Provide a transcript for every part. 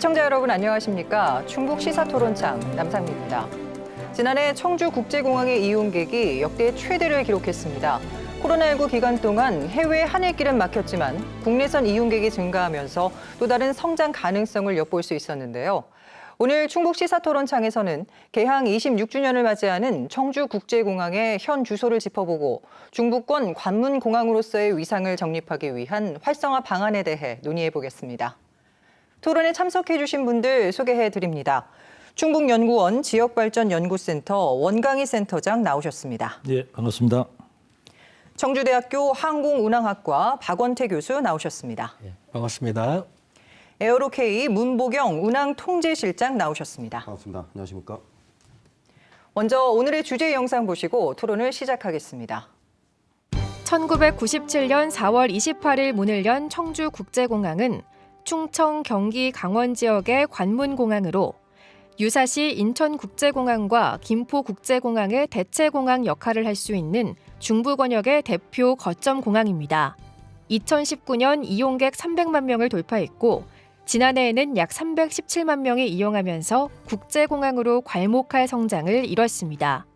시청자 여러분 안녕하십니까? 충북 시사토론창 남상미입니다. 지난해 청주국제공항의 이용객이 역대 최대를 기록했습니다. 코로나19 기간 동안 해외 하늘길은 막혔지만 국내선 이용객이 증가하면서 또 다른 성장 가능성을 엿볼 수 있었는데요. 오늘 충북 시사토론창에서는 개항 26주년을 맞이하는 청주국제공항의 현 주소를 짚어보고 중부권 관문공항으로서의 위상을 정립하기 위한 활성화 방안에 대해 논의해보겠습니다. 토론에 참석해주신 분들 소개해드립니다. 충북연구원 지역발전연구센터 원강희 센터장 나오셨습니다. 네, 반갑습니다. 청주대학교 항공운항학과 박원태 교수 나오셨습니다. 네, 반갑습니다. 에어로K 문보경 운항통제실장 나오셨습니다. 반갑습니다. 안녕하십니까? 먼저 오늘의 주제 영상 보시고 토론을 시작하겠습니다. 1997년 4월 28일 문을 연 청주국제공항은 충청, 경기, 강원 지역의 관문공항으로 유사시 인천국제공항과 김포국제공항의 대체공항 역할을 할 수 있는 중부권역의 대표 거점 공항입니다. 2019년 이용객 300만 명을 돌파했고 지난해에는 약 317만 명이 이용하면서 국제공항으로 괄목할 성장을 이뤘습니다.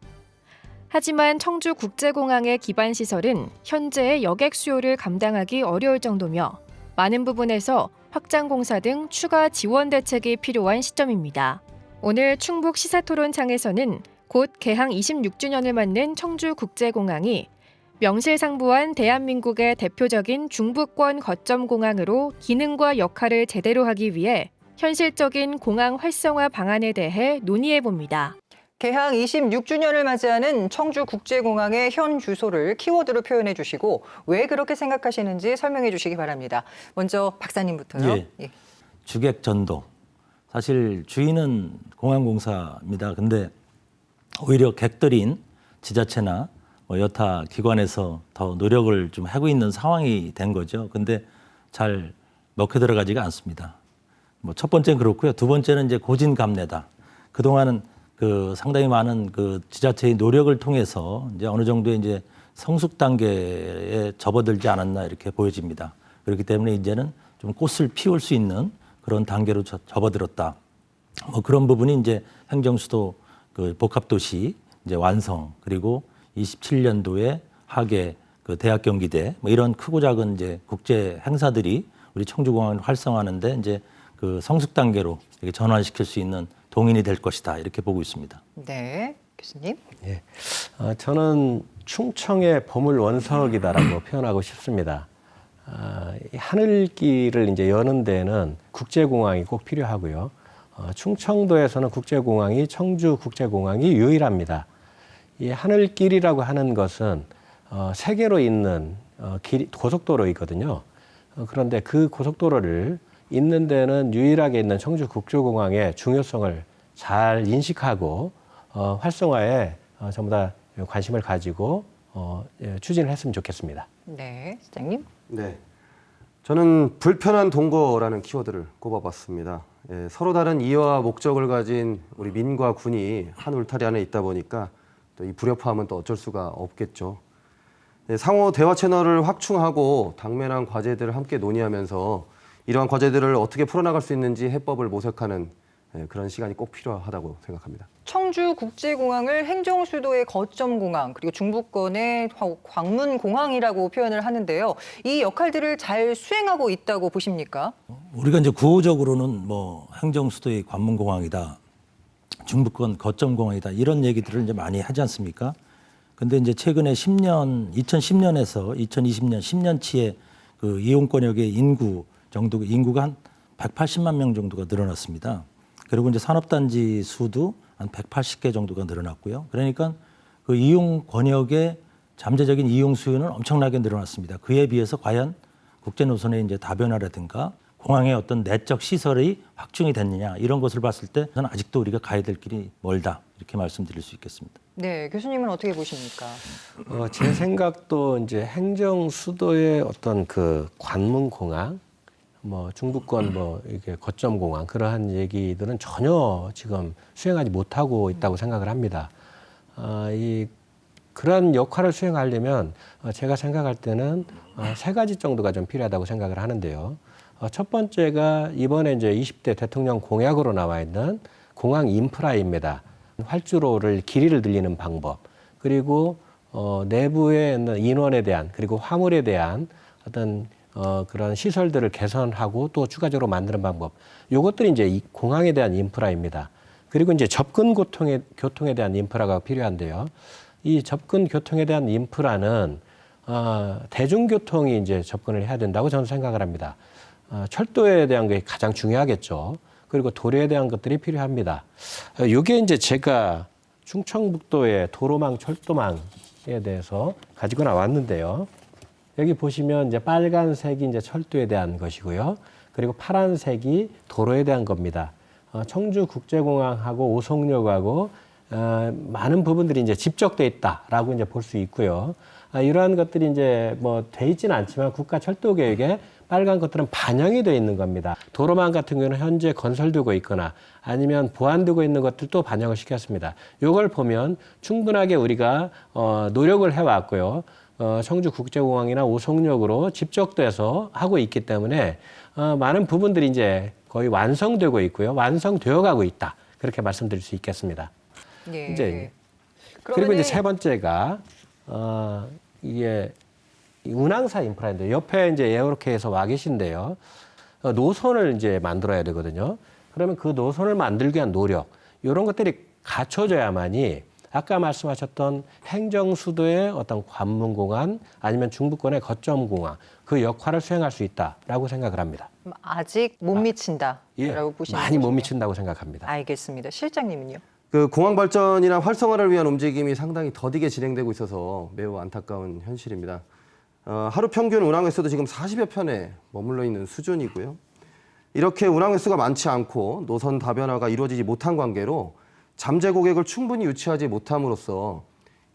하지만 청주국제공항의 기반 시설은 현재의 여객 수요를 감당하기 어려울 정도며 많은 부분에서 확장 공사 등 추가 지원 대책이 필요한 시점입니다. 오늘 충북 시사토론창에서는 곧 개항 26주년을 맞는 청주국제공항이 명실상부한 대한민국의 대표적인 중부권 거점 공항으로 기능과 역할을 제대로 하기 위해 현실적인 공항 활성화 방안에 대해 논의해 봅니다. 개항 26주년을 맞이하는 청주국제공항의 현 주소를 키워드로 표현해 주시고 왜 그렇게 생각하시는지 설명해 주시기 바랍니다. 먼저 박사님부터요. 예. 주객 전도. 사실 주인은 공항공사입니다. 근데 오히려 객들인 지자체나 여타 기관에서 더 노력을 좀 하고 있는 상황이 된 거죠. 근데 잘 먹혀 들어가지가 않습니다. 첫 번째는 그렇고요. 두 번째는 이제 고진감래다. 그동안은 상당히 많은 지자체의 노력을 통해서 이제 어느 정도의 이제 성숙 단계에 접어들지 않았나 이렇게 보여집니다. 그렇기 때문에 이제는 좀 꽃을 피울 수 있는 그런 단계로 접어들었다. 그런 부분이 이제 행정수도 복합도시 이제 완성 그리고 27년도에 하계 대학경기대 이런 크고 작은 이제 국제 행사들이 우리 청주공항을 활성화하는데 이제 성숙 단계로 이렇게 전환시킬 수 있는 동인이 될 것이다 이렇게 보고 있습니다. 네, 교수님. 예, 저는 충청의 보물 원석이다라고 표현하고 싶습니다. 이 하늘길을 이제 여는 데는 국제공항이 꼭 필요하고요. 충청도에서는 국제공항이 청주국제공항이 유일합니다. 이 하늘길이라고 하는 것은 세계로 있는 고속도로이거든요. 그런데 그 고속도로를 있는 데는 유일하게 있는 청주국제공항의 중요성을 잘 인식하고 활성화에 전부 다 관심을 가지고 추진을 했으면 좋겠습니다. 네, 시장님. 네, 저는 불편한 동거라는 키워드를 꼽아봤습니다. 예, 서로 다른 이해와 목적을 가진 우리 민과 군이 한 울타리 안에 있다 보니까 또 이 불협화음은 또 어쩔 수가 없겠죠. 예, 상호 대화 채널을 확충하고 당면한 과제들을 함께 논의하면서 이러한 과제들을 어떻게 풀어나갈 수 있는지 해법을 모색하는 그런 시간이 꼭 필요하다고 생각합니다. 청주국제공항을 행정수도의 거점공항 그리고 중부권의 관문공항이라고 표현을 하는데요. 이 역할들을 잘 수행하고 있다고 보십니까? 우리가 이제 구호적으로는 행정수도의 관문공항이다, 중부권 거점공항이다 이런 얘기들을 이제 많이 하지 않습니까? 근데 이제 최근에 2010년에서 2020년 10년치의 이용권역의 인구가 한 180만 명 정도가 늘어났습니다. 그리고 이제 산업단지 수도 한 180개 정도가 늘어났고요. 그러니까 이용 권역의 잠재적인 이용 수요는 엄청나게 늘어났습니다. 그에 비해서 과연 국제 노선의 이제 다변화라든가 공항의 어떤 내적 시설이 확충이 됐느냐 이런 것을 봤을 때 저는 아직도 우리가 가야 될 길이 멀다 이렇게 말씀드릴 수 있겠습니다. 네, 교수님은 어떻게 보십니까? 제 생각도 이제 행정 수도의 어떤 관문공항, 중부권 이게 거점 공항 그러한 얘기들은 전혀 지금 수행하지 못하고 있다고 생각을 합니다. 그런 역할을 수행하려면 제가 생각할 때는 세 가지 정도가 좀 필요하다고 생각을 하는데요. 첫 번째가 이번에 이제 20대 대통령 공약으로 나와 있는 공항 인프라입니다. 활주로를 길이를 늘리는 방법, 그리고 내부의 인원에 대한, 그리고 화물에 대한 어떤 그런 시설들을 개선하고 또 추가적으로 만드는 방법. 요것들이 이제 이 공항에 대한 인프라입니다. 그리고 이제 접근 교통에 대한 인프라가 필요한데요. 이 접근 교통에 대한 인프라는 대중교통이 이제 접근을 해야 된다고 저는 생각을 합니다. 철도에 대한 게 가장 중요하겠죠. 그리고 도로에 대한 것들이 필요합니다. 이게 이제 제가 충청북도의 도로망, 철도망에 대해서 가지고 나왔는데요. 여기 보시면 이제 빨간색이 이제 철도에 대한 것이고요. 그리고 파란색이 도로에 대한 겁니다. 청주국제공항하고 오송역하고 많은 부분들이 이제 집적돼 있다라고 이제 볼 수 있고요. 이러한 것들이 이제 뭐 돼 있지는 않지만 국가 철도 계획에 빨간 것들은 반영이 되어 있는 겁니다. 도로망 같은 경우는 현재 건설되고 있거나 아니면 보완되고 있는 것들도 반영을 시켰습니다. 이걸 보면 충분하게 우리가 노력을 해왔고요. 청주국제공항이나 오송역으로 집적돼서 하고 있기 때문에 많은 부분들이 이제 거의 완성되고 있고요. 완성되어 가고 있다. 그렇게 말씀드릴 수 있겠습니다. 예. 이제 그리고 이제 세 번째가 이게 운항사 인프라인데 옆에 이제 에어로케에서 와 계신데요. 노선을 이제 만들어야 되거든요. 그러면 그 노선을 만들기 위한 노력, 이런 것들이 갖춰져야만이 아까 말씀하셨던 행정수도의 어떤 관문공항 아니면 중부권의 거점공항, 그 역할을 수행할 수 있다라고 생각을 합니다. 아직 못 미친다라고 예, 보시는 많이 못 거군요. 미친다고 생각합니다. 알겠습니다. 실장님은요? 그 공항 발전이나 활성화를 위한 움직임이 상당히 더디게 진행되고 있어서 매우 안타까운 현실입니다. 하루 평균 운항 횟수도 지금 40여 편에 머물러 있는 수준이고요. 이렇게 운항 횟수가 많지 않고 노선 다변화가 이루어지지 못한 관계로 잠재 고객을 충분히 유치하지 못함으로써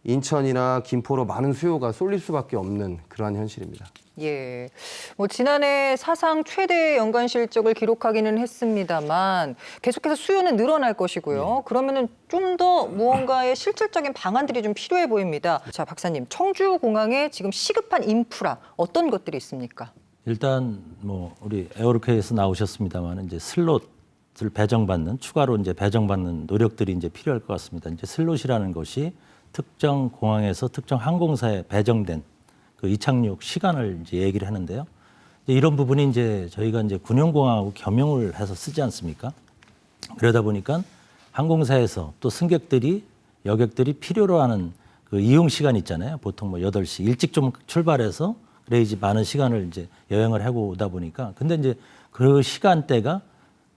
인천이나 김포로 많은 수요가 쏠릴 수밖에 없는 그러한 현실입니다. 예. 뭐 지난해 사상 최대 연간 실적을 기록하기는 했습니다만 계속해서 수요는 늘어날 것이고요. 그러면은 좀 더 무언가의 실질적인 방안들이 좀 필요해 보입니다. 자, 박사님, 청주공항에 지금 시급한 인프라 어떤 것들이 있습니까? 일단 뭐 우리 에어로케에서 나오셨습니다만 이제 슬롯을 배정받는 추가로 이제 배정받는 노력들이 이제 필요할 것 같습니다. 이제 슬롯이라는 것이 특정 공항에서 특정 항공사에 배정된 그 이착륙 시간을 이제 얘기를 하는데요. 이제 이런 부분이 이제 저희가 이제 군용공항하고 겸용을 해서 쓰지 않습니까? 그러다 보니까 항공사에서 또 승객들이 여객들이 필요로 하는 그 이용 시간 있잖아요. 보통 뭐 8시 일찍 좀 출발해서 그래야지 많은 시간을 이제 여행을 하고 오다 보니까 근데 이제 그 시간대가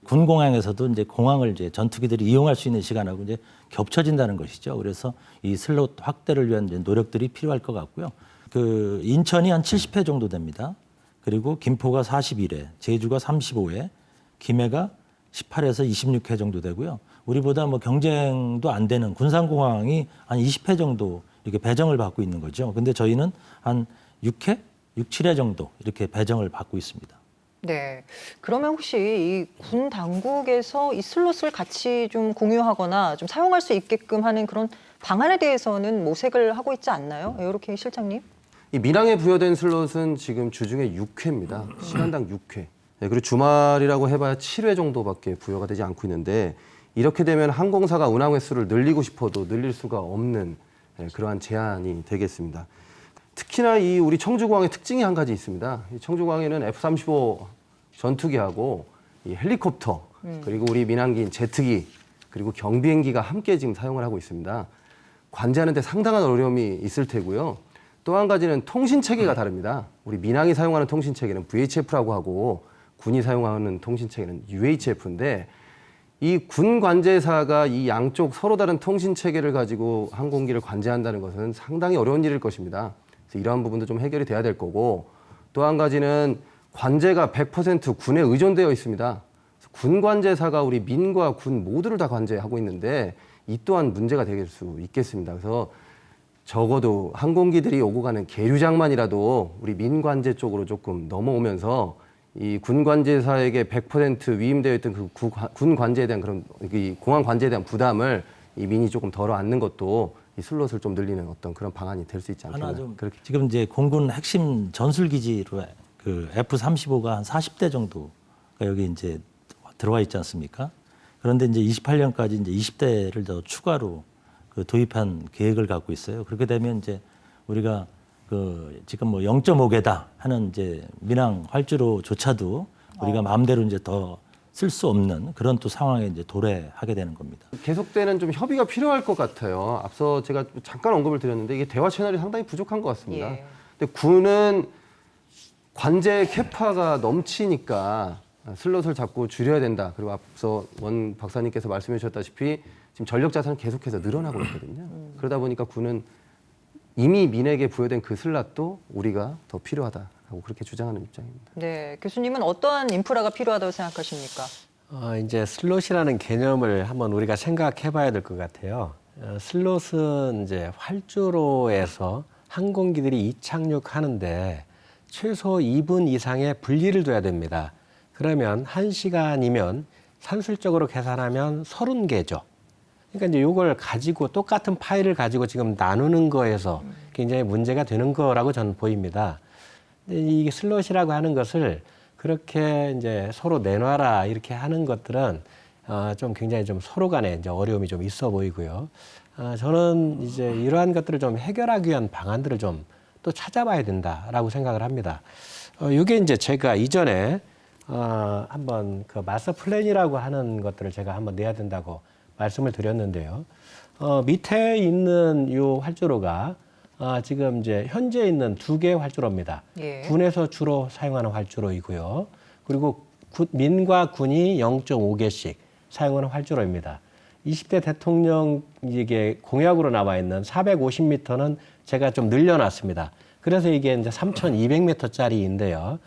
군공항에서도 이제 공항을 이제 전투기들이 이용할 수 있는 시간하고 이제 겹쳐진다는 것이죠. 그래서 이 슬롯 확대를 위한 이제 노력들이 필요할 것 같고요. 그 인천이 한 70회 정도 됩니다. 그리고 김포가 41회, 제주가 35회, 김해가 18에서 26회 정도 되고요. 우리보다 뭐 경쟁도 안 되는 군산공항이 한 20회 정도 이렇게 배정을 받고 있는 거죠. 근데 저희는 한 6회, 6, 7회 정도 이렇게 배정을 받고 있습니다. 네. 그러면 혹시 이 군 당국에서 이 슬롯을 같이 좀 공유하거나 좀 사용할 수 있게끔 하는 그런 방안에 대해서는 모색을 하고 있지 않나요? 에어로케 실장님? 이 민항에 부여된 슬롯은 지금 주중에 6회입니다. 시간당 6회. 네, 그리고 주말이라고 해봐야 7회 정도밖에 부여가 되지 않고 있는데 이렇게 되면 항공사가 운항 횟수를 늘리고 싶어도 늘릴 수가 없는 그러한 제한이 되겠습니다. 특히나 이 우리 청주공항의 특징이 한 가지 있습니다. 이 청주공항에는 F-35 전투기하고 이 헬리콥터 그리고 우리 민항기인 제트기 그리고 경비행기가 함께 지금 사용을 하고 있습니다. 관제하는 데 상당한 어려움이 있을 테고요. 또 한 가지는 통신 체계가 다릅니다. 우리 민항이 사용하는 통신 체계는 VHF라고 하고 군이 사용하는 통신 체계는 UHF인데 이 군 관제사가 이 양쪽 서로 다른 통신 체계를 가지고 항공기를 관제한다는 것은 상당히 어려운 일일 것입니다. 그래서 이러한 부분도 좀 해결이 돼야 될 거고 또 한 가지는 관제가 100% 군에 의존되어 있습니다. 군 관제사가 우리 민과 군 모두를 다 관제하고 있는데 이 또한 문제가 될 수 있겠습니다. 그래서 적어도 항공기들이 오고 가는 계류장만이라도 우리 민 관제 쪽으로 조금 넘어오면서 이 군 관제사에게 100% 위임되어 있던 그 군 관제에 대한 그런 이 공항 관제에 대한 부담을 이 민이 조금 덜어 안는 것도 이 슬롯을 좀 늘리는 어떤 그런 방안이 될 수 있지 않겠나. 하나 좀 지금 이제 공군 핵심 전술기지로 그 F-35가 한 40대 정도가 여기 이제 들어와 있지 않습니까? 그런데 이제 28년까지 이제 20대를 더 추가로 그 도입한 계획을 갖고 있어요. 그렇게 되면 이제 우리가 그 지금 뭐 0.5개다 하는 이제 민항 활주로조차도 우리가 마음대로 이제 더 쓸 수 없는 그런 또 상황에 이제 도래하게 되는 겁니다. 계속되는 좀 협의가 필요할 것 같아요. 앞서 제가 잠깐 언급을 드렸는데 이게 대화 채널이 상당히 부족한 것 같습니다. 예. 근데 군은 관제 캐파가 넘치니까 슬롯을 자꾸 줄여야 된다. 그리고 앞서 원 박사님께서 말씀해 주셨다시피 지금 전력 자산은 계속해서 늘어나고 있거든요. 그러다 보니까 군은 이미 민에게 부여된 그 슬롯도 우리가 더 필요하다라고 그렇게 주장하는 입장입니다. 네, 교수님은 어떠한 인프라가 필요하다고 생각하십니까? 이제 슬롯이라는 개념을 한번 우리가 생각해 봐야 될 것 같아요. 슬롯은 이제 활주로에서 항공기들이 이착륙하는데 최소 2분 이상의 분리를 둬야 됩니다. 그러면 1시간이면 산술적으로 계산하면 30개죠. 그러니까 이제 이걸 가지고 똑같은 파일을 가지고 지금 나누는 거에서 굉장히 문제가 되는 거라고 저는 보입니다. 근데 이게 슬롯이라고 하는 것을 그렇게 이제 서로 내놔라 이렇게 하는 것들은 좀 굉장히 좀 서로 간에 이제 어려움이 좀 있어 보이고요. 저는 이제 이러한 것들을 좀 해결하기 위한 방안들을 좀 또 찾아봐야 된다라고 생각을 합니다. 이게 이제 제가 이전에 한번 그 마스터 플랜이라고 하는 것들을 제가 한번 내야 된다고 말씀을 드렸는데요. 밑에 있는 이 활주로가 지금 이제 현재 있는 2개의 활주로입니다. 예. 군에서 주로 사용하는 활주로이고요. 그리고 민과 군이 0.5개씩 사용하는 활주로입니다. 20대 대통령 이게 공약으로 나와 있는 450m는 제가 좀 늘려놨습니다. 그래서 이게 이제 3,200m짜리인데요.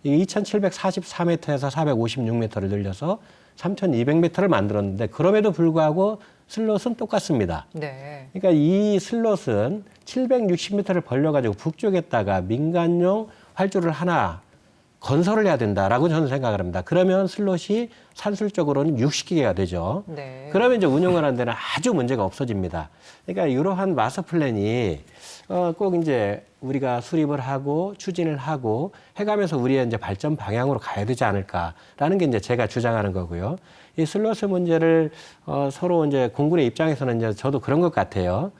이게 2,744m에서 456m를 늘려서 3,200m를 만들었는데 그럼에도 불구하고 슬롯은 똑같습니다. 네. 그러니까 이 슬롯은 760m를 벌려가지고 북쪽에다가 민간용 활주로를 하나 건설을 해야 된다라고 저는 생각을 합니다. 그러면 슬롯이 산술적으로는 60개가 되죠. 네. 그러면 이제 운영을 하는 데는 아주 문제가 없어집니다. 그러니까 이러한 마스터 플랜이 꼭 이제 우리가 수립을 하고 추진을 하고 해가면서 우리의 이제 발전 방향으로 가야 되지 않을까라는 게 이제 제가 주장하는 거고요. 이 슬롯의 문제를 서로 이제 공군의 입장에서는 이제 저도 그런 것 같아요.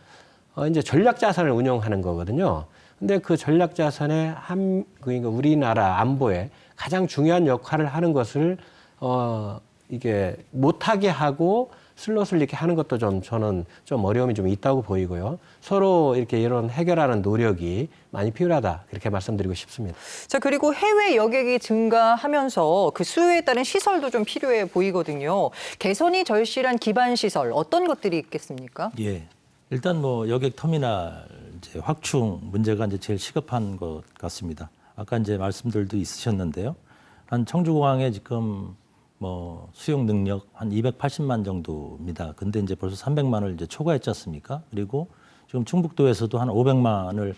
이제 전략 자산을 운영하는 거거든요. 근데 그 전략 자산의 그러니까 우리나라 안보에 가장 중요한 역할을 하는 것을 이게 못하게 하고 슬롯을 이렇게 하는 것도 좀 저는 좀 어려움이 좀 있다고 보이고요. 서로 이렇게 이런 해결하는 노력이 많이 필요하다 그렇게 말씀드리고 싶습니다. 자, 그리고 해외 여객이 증가하면서 그 수요에 따른 시설도 좀 필요해 보이거든요. 개선이 절실한 기반 시설 어떤 것들이 있겠습니까? 예. 일단 뭐 여객 터미널 이제 확충 문제가 이제 제일 시급한 것 같습니다. 아까 이제 말씀들도 있으셨는데요. 한 청주공항에 지금 뭐 수용 능력 한 280만 정도입니다. 근데 이제 벌써 300만을 이제 초과했지 않습니까? 그리고 지금 충북도에서도 한 500만을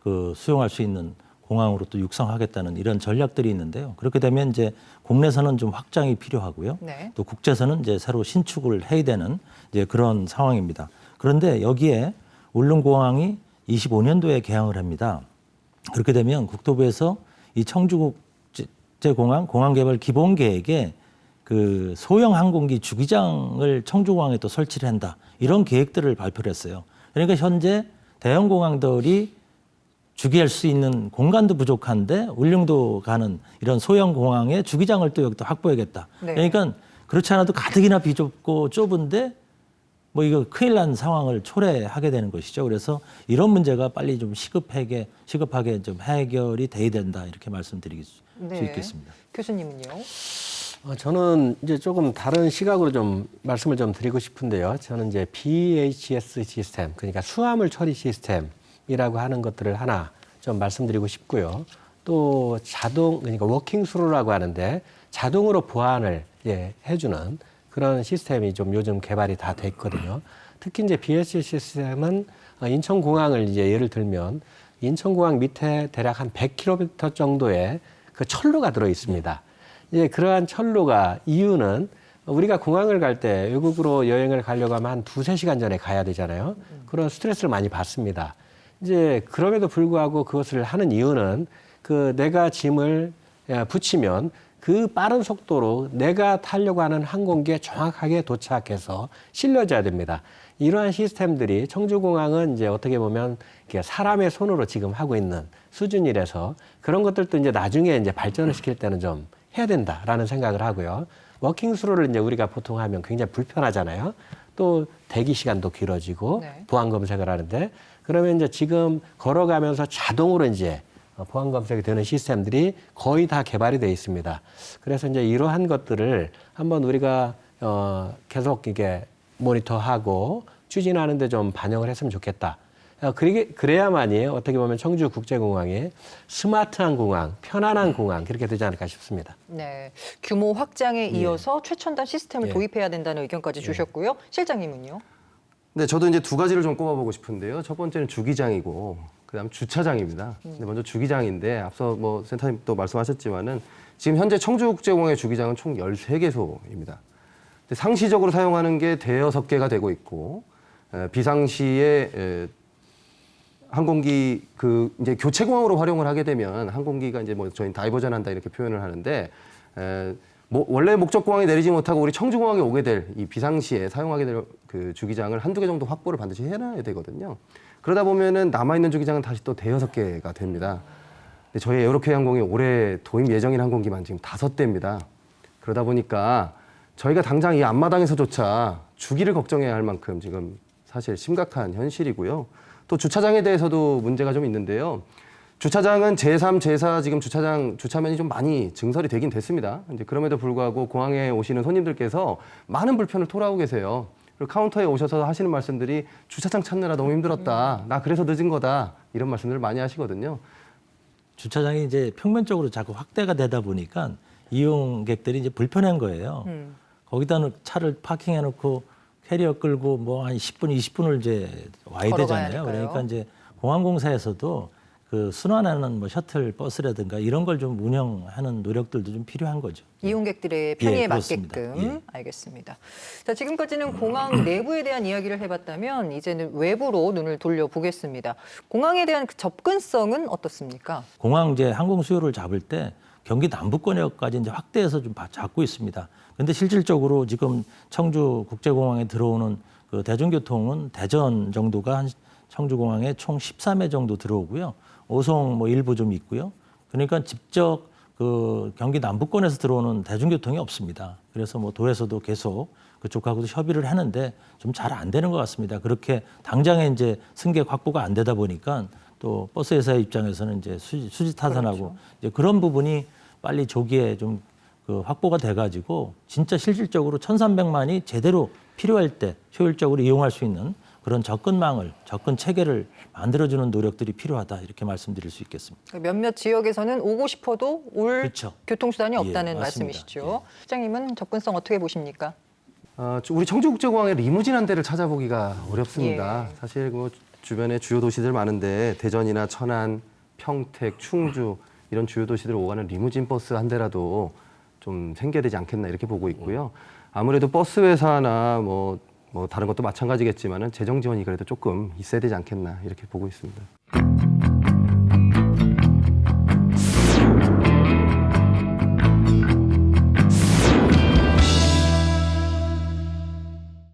그 수용할 수 있는 공항으로 또 육성하겠다는 이런 전략들이 있는데요. 그렇게 되면 이제 국내선은 좀 확장이 필요하고요. 네. 또 국제선은 이제 새로 신축을 해야 되는 이제 그런 상황입니다. 그런데 여기에 울릉공항이 25년도에 개항을 합니다. 그렇게 되면 국토부에서 이 청주국제공항 공항개발 기본계획에 그 소형 항공기 주기장을 청주공항에 또 설치를 한다. 이런 계획들을 발표를 했어요. 그러니까 현재 대형 공항들이 주기할 수 있는 공간도 부족한데 울릉도 가는 이런 소형 공항에 주기장을 또 여기다 확보해야겠다. 네. 그러니까 그렇지 않아도 가뜩이나 비좁고 좁은데 뭐 이거 큰일 난 상황을 초래하게 되는 것이죠. 그래서 이런 문제가 빨리 좀 시급하게 좀 해결이 돼야 된다 이렇게 말씀드릴 수 있겠습니다. 교수님은요? 저는 이제 조금 다른 시각으로 좀 말씀을 좀 드리고 싶은데요. 저는 이제 BHS 시스템, 그러니까 수화물 처리 시스템이라고 하는 것들을 하나 좀 말씀드리고 싶고요. 또 그러니까 워킹 스루라고 하는데 자동으로 보안을 해주는 그런 시스템이 좀 요즘 개발이 다 돼 있거든요. 특히 이제 BHS 시스템은 인천공항을 이제 예를 들면 인천공항 밑에 대략 한 100km 정도의 그 철로가 들어 있습니다. 이제 그러한 철로가 이유는 우리가 공항을 갈 때 외국으로 여행을 가려고 하면 한 2-3시간 전에 가야 되잖아요. 그런 스트레스를 많이 받습니다. 이제 그럼에도 불구하고 그것을 하는 이유는 그 내가 짐을 붙이면 그 빠른 속도로 내가 타려고 하는 항공기에 정확하게 도착해서 실려져야 됩니다. 이러한 시스템들이 청주공항은 이제 어떻게 보면 사람의 손으로 지금 하고 있는 수준이라서 그런 것들도 이제 나중에 이제 발전을 시킬 때는 좀 해야 된다라는 생각을 하고요. 워킹 스루를 이제 우리가 보통 하면 굉장히 불편하잖아요. 또 대기 시간도 길어지고 네. 보안 검색을 하는데 그러면 이제 지금 걸어가면서 자동으로 이제 보안 검색이 되는 시스템들이 거의 다 개발이 되어 있습니다. 그래서 이제 이러한 것들을 한번 우리가 계속 이게 모니터하고 추진하는데 좀 반영을 했으면 좋겠다. 그래야만이 어떻게 보면 청주국제공항이 스마트한 공항, 편안한 공항 그렇게 되지 않을까 싶습니다. 네, 규모 확장에 이어서 최첨단 시스템을 예. 도입해야 된다는 의견까지 주셨고요. 실장님은요? 네, 저도 이제 두 가지를 좀 꼽아보고 싶은데요. 첫 번째는 주기장이고, 그다음 주차장입니다. 근데 먼저 주기장인데 앞서 뭐 센터님 또 말씀하셨지만은 지금 현재 청주국제공항의 주기장은 총 13개소입니다. 상시적으로 사용하는 게 대여섯 개가 되고 있고, 비상시에 항공기 이제 교체공항으로 활용을 하게 되면 항공기가 이제 뭐 저희 다이버전한다 이렇게 표현을 하는데 원래 목적공항에 내리지 못하고 우리 청주공항에 오게 될 이 비상시에 사용하게 될 그 주기장을 한두 개 정도 확보를 반드시 해놔야 되거든요. 그러다 보면은 남아있는 주기장은 다시 또 대여섯 개가 됩니다. 근데 저희 에어로케 항공이 올해 도입 예정인 항공기만 지금 5대입니다. 그러다 보니까 저희가 당장 이 앞마당에서조차 주기를 걱정해야 할 만큼 지금 사실 심각한 현실이고요. 또 주차장에 대해서도 문제가 좀 있는데요. 주차장은 제3, 제4 지금 주차면이 좀 많이 증설이 되긴 됐습니다. 이제 그럼에도 불구하고 공항에 오시는 손님들께서 많은 불편을 토로하고 계세요. 그리고 카운터에 오셔서 하시는 말씀들이 주차장 찾느라 너무 힘들었다. 나 그래서 늦은 거다. 이런 말씀들을 많이 하시거든요. 주차장이 이제 평면적으로 자꾸 확대가 되다 보니까 이용객들이 이제 불편한 거예요. 거기다 차를 파킹해놓고 캐리어 끌고 뭐 한 10분, 20분을 이제 와야 걸어가야 되잖아요. 하니까요. 그러니까 이제 공항공사에서도 그 순환하는 뭐 셔틀 버스라든가 이런 걸 좀 운영하는 노력들도 좀 필요한 거죠. 이용객들의 편의에 예, 그렇습니다. 맞게끔. 예. 알겠습니다. 자, 지금까지는 공항 내부에 대한 이야기를 해봤다면 이제는 외부로 눈을 돌려보겠습니다. 공항에 대한 그 접근성은 어떻습니까? 공항 이제 항공 수요를 잡을 때 경기 남부권역까지 이제 확대해서 좀 잡고 있습니다. 그런데 실질적으로 지금 청주 국제공항에 들어오는 그 대중교통은 대전 정도가 한 청주공항에 총 13회 정도 들어오고요. 오송 뭐 일부 좀 있고요. 그러니까 직접 그 경기 남부권에서 들어오는 대중교통이 없습니다. 그래서 뭐 도에서도 계속 그쪽하고도 협의를 하는데 좀 잘 안 되는 것 같습니다. 그렇게 당장에 이제 승객 확보가 안 되다 보니까 또 버스 회사의 입장에서는 이제 수지 타산하고 그렇죠. 이제 그런 부분이 빨리 조기에 좀 그 확보가 돼가지고 진짜 실질적으로 1,300만이 제대로 필요할 때 효율적으로 이용할 수 있는 그런 접근 체계를 만들어주는 노력들이 필요하다 이렇게 말씀드릴 수 있겠습니다. 몇몇 지역에서는 오고 싶어도 올 그렇죠. 교통수단이 예, 없다는 맞습니다. 말씀이시죠. 시장님은 접근성 어떻게 보십니까? 우리 청주국제공항에 리무진 한 대를 찾아보기가 어렵습니다. 예. 사실 뭐 주변에 주요 도시들 많은데 대전이나 천안, 평택, 충주 이런 주요 도시들 오가는 리무진 버스 한 대라도 좀 생겨야 되지 않겠나 이렇게 보고 있고요. 아무래도 버스 회사나 뭐 다른 것도 마찬가지겠지만은 재정 지원이 그래도 조금 있어야 되지 않겠나 이렇게 보고 있습니다.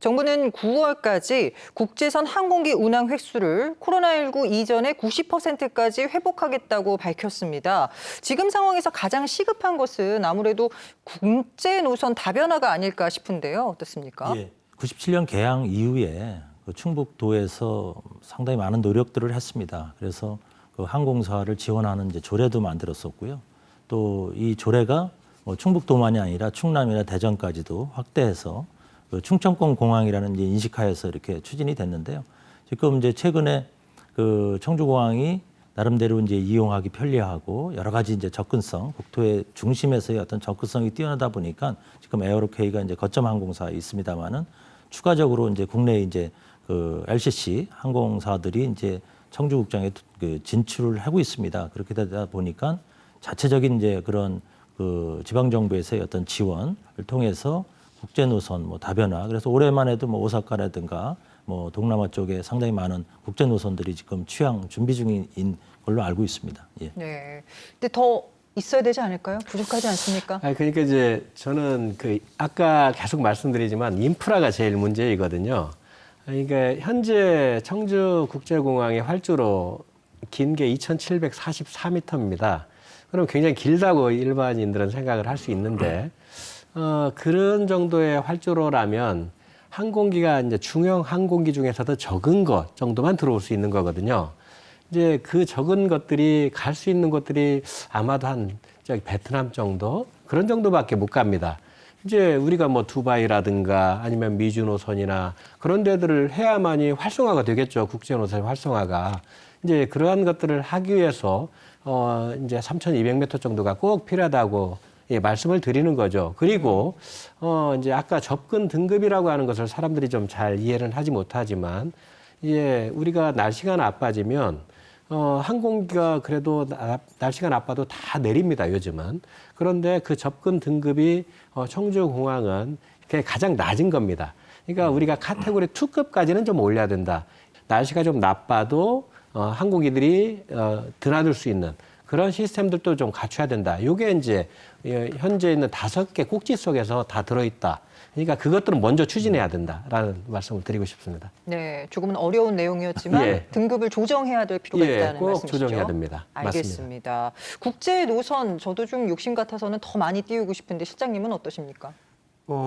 정부는 9월까지 국제선 항공기 운항 횟수를 코로나19 이전의 90%까지 회복하겠다고 밝혔습니다. 지금 상황에서 가장 시급한 것은 아무래도 국제 노선 다변화가 아닐까 싶은데요. 어떻습니까? 예. 97년 개항 이후에 그 충북도에서 상당히 많은 노력들을 했습니다. 그래서 그 항공사를 지원하는 이제 조례도 만들었었고요. 또 이 조례가 뭐 충북도만이 아니라 충남이나 대전까지도 확대해서 그 충청권 공항이라는 이제 인식하에서 이렇게 추진이 됐는데요. 지금 이제 최근에 그 청주공항이 나름대로 이제 이용하기 편리하고 여러 가지 이제 접근성, 국토의 중심에서의 어떤 접근성이 뛰어나다 보니까 지금 에어로케이가 이제 거점 항공사에 있습니다만은 추가적으로 이제 국내 이제 그 LCC 항공사들이 이제 청주국장에 그 진출을 하고 있습니다. 그렇게 되다 보니까 자체적인 이제 그런 그 지방 정부에서의 어떤 지원을 통해서 국제 노선 뭐 다변화. 그래서 올해만 해도 뭐 오사카라든가 뭐 동남아 쪽에 상당히 많은 국제 노선들이 지금 취항 준비 중인 걸로 알고 있습니다. 예. 네. 근데 더 있어야 되지 않을까요? 부족하지 않습니까? 그러니까 이제 저는 아까 계속 말씀드리지만 인프라가 제일 문제이거든요. 그러니까 현재 청주국제공항의 활주로 긴 게 2,744m입니다. 그럼 굉장히 길다고 일반인들은 생각을 할 수 있는데 그런 정도의 활주로라면 항공기가 이제 중형 항공기 중에서도 적은 것 정도만 들어올 수 있는 거거든요. 이제 그 적은 것들이 갈 수 있는 곳들이 아마도 한 저기 베트남 정도 그런 정도밖에 못 갑니다. 이제 우리가 뭐 두바이라든가 아니면 미주 노선이나 그런 데들을 해야만이 활성화가 되겠죠. 국제 노선 활성화가. 이제 그러한 것들을 하기 위해서 이제 3,200m 정도가 꼭 필요하다고 말씀을 드리는 거죠. 그리고 이제 아까 접근 등급이라고 하는 것을 사람들이 좀 잘 이해는 하지 못하지만 우리가 날씨가 나빠지면 항공기가 그래도 날씨가 나빠도 다 내립니다, 요즘은. 그런데 그 접근 등급이 청주공항은 가장 낮은 겁니다. 그러니까 우리가 카테고리 2급까지는 좀 올려야 된다. 날씨가 좀 나빠도 항공기들이 드나들 수 있는 그런 시스템들도 좀 갖춰야 된다. 이게 이제 현재 있는 5개 꼭지 속에서 다 들어있다. 그러니까 그것들은 먼저 추진해야 된다라는 말씀을 드리고 싶습니다. 네, 조금은 어려운 내용이었지만 예. 등급을 조정해야 될 필요가 있다는 꼭 말씀이시죠? 조정해야 됩니다. 알겠습니다. 국제 노선 저도 좀 욕심 같아서는 더 많이 띄우고 싶은데 실장님은 어떠십니까?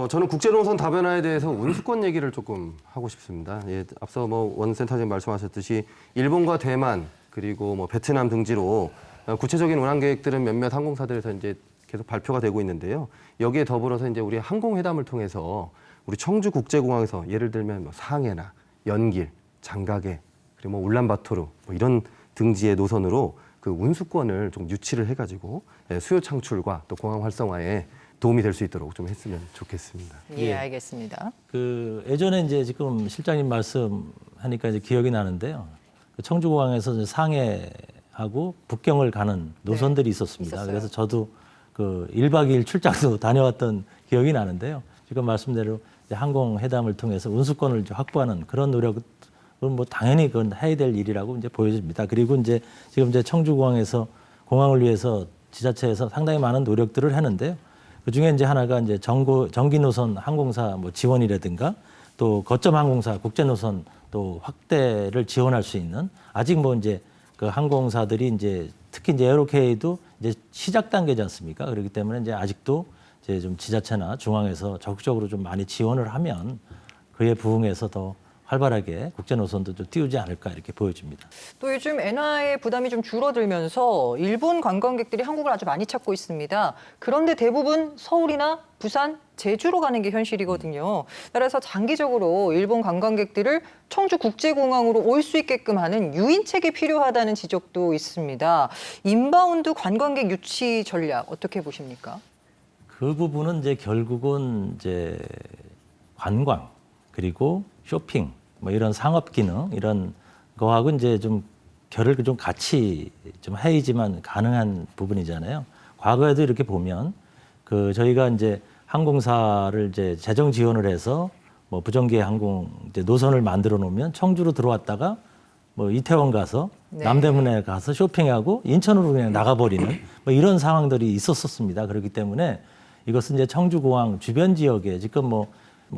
저는 국제노선 다변화에 대해서 운수권 얘기를 조금 하고 싶습니다. 예, 앞서 뭐 원센터장님 말씀하셨듯이 일본과 대만 그리고 뭐 베트남 등지로 구체적인 운항 계획들은 몇몇 항공사들에서 이제 계속 발표가 되고 있는데요. 여기에 더불어서 이제 우리 항공회담을 통해서 우리 청주국제공항에서 예를 들면 뭐 상해나 연길, 장가게 그리고 뭐 울란바토르 뭐 이런 등지의 노선으로 그 운수권을 좀 유치를 해가지고 수요 창출과 또 공항 활성화에 도움이 될 수 있도록 좀 했으면 좋겠습니다. 예, 예. 알겠습니다. 예전에 이제 지금 실장님 말씀하니까 이제 기억이 나는데요. 청주공항에서 이제 상해하고 북경을 가는 노선들이 있었습니다. 있었어요. 그래서 저도 1박 2일 출장도 다녀왔던 기억이 나는데요. 지금 말씀대로 이제 항공회담을 통해서 운수권을 이제 확보하는 그런 노력은 뭐 당연히 그건 해야 될 일이라고 이제 보여집니다. 그리고 이제 지금 이제 청주공항에서 공항을 위해서 지자체에서 상당히 많은 노력들을 하는데요. 그 중에 이제 하나가 이제 정기 노선 항공사 뭐 지원이라든가 또 거점 항공사 국제 노선 또 확대를 지원할 수 있는 아직 뭐 이제 그 항공사들이 이제 특히 이제 에어로케이도 이제 시작 단계지 않습니까? 그렇기 때문에 이제 아직도 이제 좀 지자체나 중앙에서 적극적으로 좀 많이 지원을 하면 그에 부응해서 더 활발하게 국제 노선도 좀 띄우지 않을까 이렇게 보여집니다. 또 요즘 엔화의 부담이 좀 줄어들면서 일본 관광객들이 한국을 아주 많이 찾고 있습니다. 그런데 대부분 서울이나 부산, 제주로 가는 게 현실이거든요. 따라서 장기적으로 일본 관광객들을 청주국제공항으로 올 수 있게끔 하는 유인책이 필요하다는 지적도 있습니다. 인바운드 관광객 유치 전략 어떻게 보십니까? 그 부분은 이제 결국은 이제 관광 그리고 쇼핑 뭐 이런 상업 기능 이런 거하고 이제 좀 결을 좀 같이 좀 해야지만 가능한 부분이잖아요. 과거에도 이렇게 보면 저희가 이제 항공사를 이제 재정 지원을 해서 뭐 부정기의 항공 이제 노선을 만들어 놓으면 청주로 들어왔다가 뭐 이태원 가서 네. 남대문에 가서 쇼핑하고 인천으로 그냥 나가버리는 뭐 이런 상황들이 있었습니다. 그렇기 때문에 이것은 이제 청주공항 주변 지역에 지금 뭐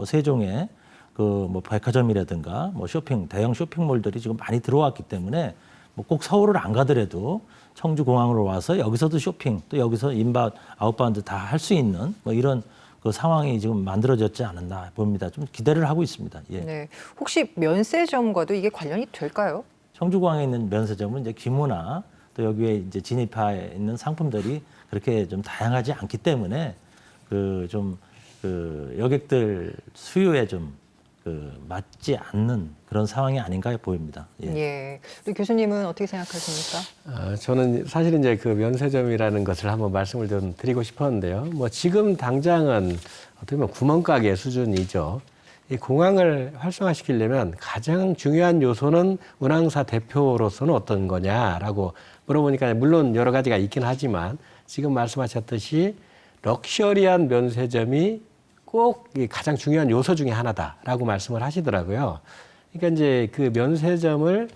세종에 뭐 백화점이라든가 뭐 대형 쇼핑몰들이 지금 많이 들어왔기 때문에 뭐 꼭 서울을 안 가더라도 청주공항으로 와서 여기서도 쇼핑 또 여기서 인바운드, 아웃바운드 다 할 수 있는 뭐 이런 그 상황이 지금 만들어졌지 않았나 봅니다. 좀 기대를 하고 있습니다. 예. 네, 혹시 면세점과도 이게 관련이 될까요? 청주공항에 있는 면세점은 이제 규모나 또 여기에 이제 진입해 있는 상품들이 그렇게 좀 다양하지 않기 때문에 여객들 수요에 좀 맞지 않는 그런 상황이 아닌가 보입니다. 예. 예. 우리 교수님은 어떻게 생각하십니까? 저는 사실 이제 그 면세점이라는 것을 한번 말씀을 좀 드리고 싶었는데요. 뭐 지금 당장은 어떻게 보면 구멍가게 수준이죠. 이 공항을 활성화시키려면 가장 중요한 요소는 운항사 대표로서는 어떤 거냐라고 물어보니까 물론 여러 가지가 있긴 하지만 지금 말씀하셨듯이 럭셔리한 면세점이 꼭 가장 중요한 요소 중에 하나다라고 말씀을 하시더라고요. 그러니까 이제 그 면세점을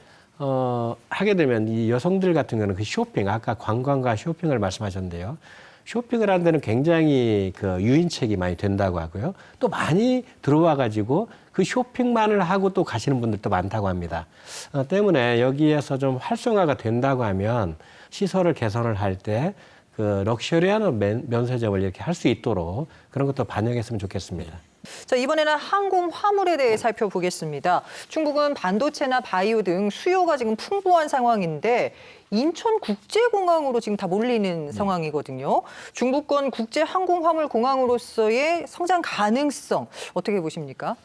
하게 되면 이 여성들 같은 경우는 그 쇼핑, 아까 관광과 쇼핑을 말씀하셨는데요. 쇼핑을 하는 데는 굉장히 그 유인책이 많이 된다고 하고요. 또 많이 들어와 가지고 그 쇼핑만을 하고 또 가시는 분들도 많다고 합니다. 때문에 여기에서 좀 활성화가 된다고 하면 시설을 개선을 할 때 그 럭셔리한 면세점을 이렇게 할 수 있도록 그런 것도 반영했으면 좋겠습니다. 자, 이번에는 항공 화물에 대해 살펴보겠습니다. 중국은 반도체나 바이오 등 수요가 지금 풍부한 상황인데 인천국제공항으로 지금 다 몰리는 상황이거든요. 중부권 국제항공화물공항으로서의 성장 가능성 어떻게 보십니까?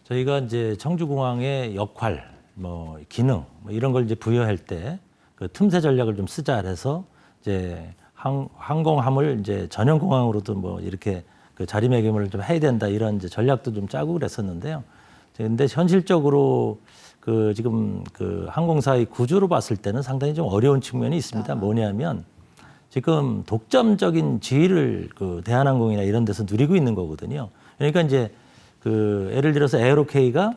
저희가 이제 청주공항의 역할, 뭐 기능 뭐 이런 걸 이제 부여할 때 그 틈새 전략을 좀 쓰자 해서 이제 항공함을 이제 전용 공항으로도 뭐 이렇게 그 자리매김을 좀 해야 된다 이런 이제 전략도 좀 짜고 그랬었는데요. 근데 현실적으로 그 지금 그 항공사의 구조로 봤을 때는 상당히 좀 어려운 측면이 있습니다. 뭐냐면 지금 독점적인 지위를 그 대한항공이나 이런 데서 누리고 있는 거거든요. 그러니까 이제 그 예를 들어서 에어로케이가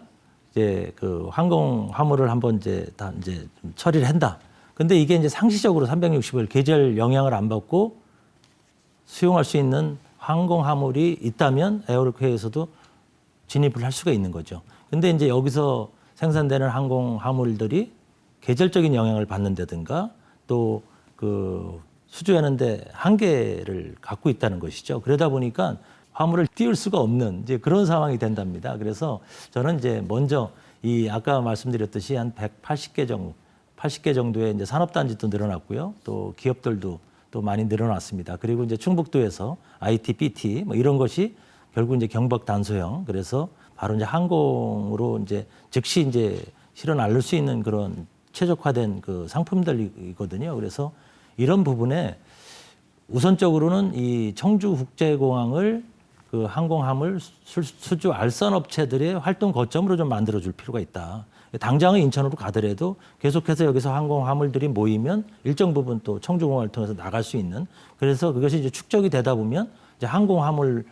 이제 그 항공 화물을 한번 이제 다 이제 좀 처리를 한다. 근데 이게 이제 상시적으로 360일 계절 영향을 안 받고 수용할 수 있는 항공 화물이 있다면 에어로케이에서도 진입을 할 수가 있는 거죠. 근데 이제 여기서 생산되는 항공 화물들이 계절적인 영향을 받는다든가 또 그 수주하는데 한계를 갖고 있다는 것이죠. 그러다 보니까 화물을 띄울 수가 없는 이제 그런 상황이 된답니다. 그래서 저는 이제 먼저 이 아까 말씀드렸듯이 한 180개 정도, 80개 정도의 이제 산업단지도 늘어났고요. 또 기업들도 또 많이 늘어났습니다. 그리고 이제 충북도에서 IT, BT 뭐 이런 것이 결국 이제 경박 단소형 그래서 바로 이제 항공으로 이제 즉시 이제 실어 날릴 수 있는 그런 최적화된 그 상품들이거든요. 그래서 이런 부분에 우선적으로는 이 청주국제공항을 그 항공함을 수주 알선 업체들의 활동 거점으로 좀 만들어줄 필요가 있다. 당장은 인천으로 가더라도 계속해서 여기서 항공 화물들이 모이면 일정 부분 또 청주공항을 통해서 나갈 수 있는 그래서 그것이 이제 축적이 되다 보면 이제 항공 화물로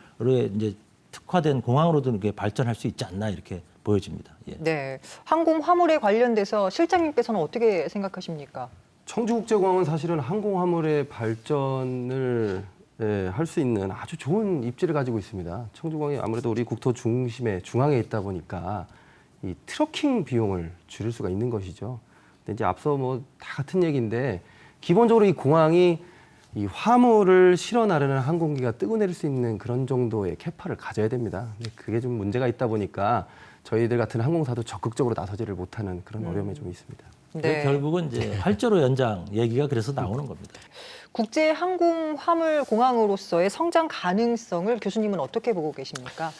이제 특화된 공항으로도 이렇게 발전할 수 있지 않나 이렇게 보여집니다. 예. 네, 항공 화물에 관련돼서 실장님께서는 어떻게 생각하십니까? 청주국제공항은 사실은 항공화물의 발전을 할 수 있는 아주 좋은 입지를 가지고 있습니다. 청주공항이 아무래도 우리 국토 중심에 중앙에 있다 보니까 이 트러킹 비용을 줄일 수가 있는 것이죠. 근데 이제 앞서 뭐 다 같은 얘기인데 기본적으로 이 공항이 이 화물을 실어 나르는 항공기가 뜨고 내릴 수 있는 그런 정도의 캐파를 가져야 됩니다. 근데 그게 좀 문제가 있다 보니까 저희들 같은 항공사도 적극적으로 나서지를 못하는 그런 어려움이 좀 있습니다. 네. 결국은 이제 활주로 연장 얘기가 그래서 나오는 겁니다. 국제 항공 화물 공항으로서의 성장 가능성을 교수님은 어떻게 보고 계십니까?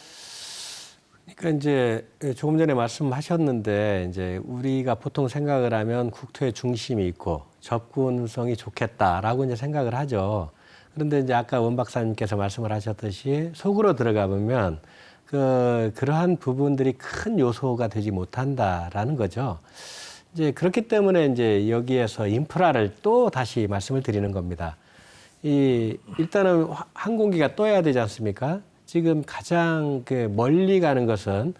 그러니까 이제 조금 전에 말씀하셨는데 이제 우리가 보통 생각을 하면 국토의 중심이 있고 접근성이 좋겠다라고 이제 생각을 하죠. 그런데 이제 아까 원 박사님께서 말씀을 하셨듯이 속으로 들어가 보면 그러한 부분들이 큰 요소가 되지 못한다라는 거죠. 이제 그렇기 때문에 이제 여기에서 인프라를 또 다시 말씀을 드리는 겁니다. 일단은 항공기가 떠야 되지 않습니까? 지금 가장 멀리 가는 것은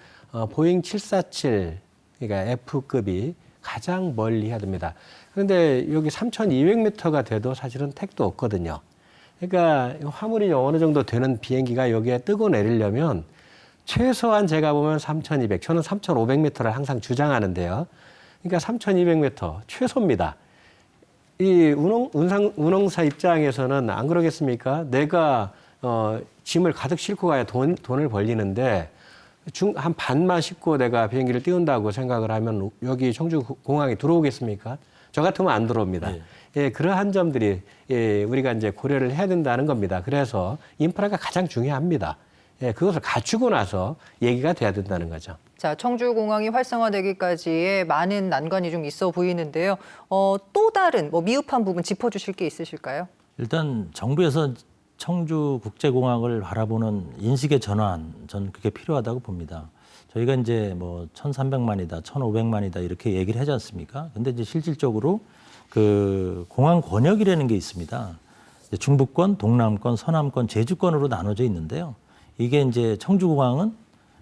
보잉 747, 그러니까 F급이 가장 멀리 해야 됩니다. 그런데 여기 3,200m가 돼도 사실은 택도 없거든요. 그러니까 화물이 어느 정도 되는 비행기가 여기에 뜨고 내리려면 최소한 제가 보면 3,200, 저는 3,500m를 항상 주장하는데요. 그러니까 3,200m 최소입니다. 이 운항사 입장에서는 안 그러겠습니까? 내가 짐을 가득 싣고 가야 돈을 벌리는데 한 반만 싣고 내가 비행기를 띄운다고 생각을 하면 여기 청주공항에 들어오겠습니까? 저 같으면 안 들어옵니다. 네. 예, 그러한 점들이 우리가 이제 고려를 해야 된다는 겁니다. 그래서 인프라가 가장 중요합니다. 예, 그것을 갖추고 나서 얘기가 돼야 된다는 거죠. 자, 청주공항이 활성화되기까지의 많은 난관이 좀 있어 보이는데요. 또 다른 미흡한 부분 짚어주실 게 있으실까요? 일단 정부에서 청주국제공항을 바라보는 인식의 전환, 저는 그게 필요하다고 봅니다. 저희가 이제 1,300만이다, 1,500만이다 이렇게 얘기를 하지 않습니까? 근데 이제 실질적으로 그 공항 권역이라는 게 있습니다. 중부권, 동남권, 서남권, 제주권으로 나눠져 있는데요. 이게 이제 청주공항은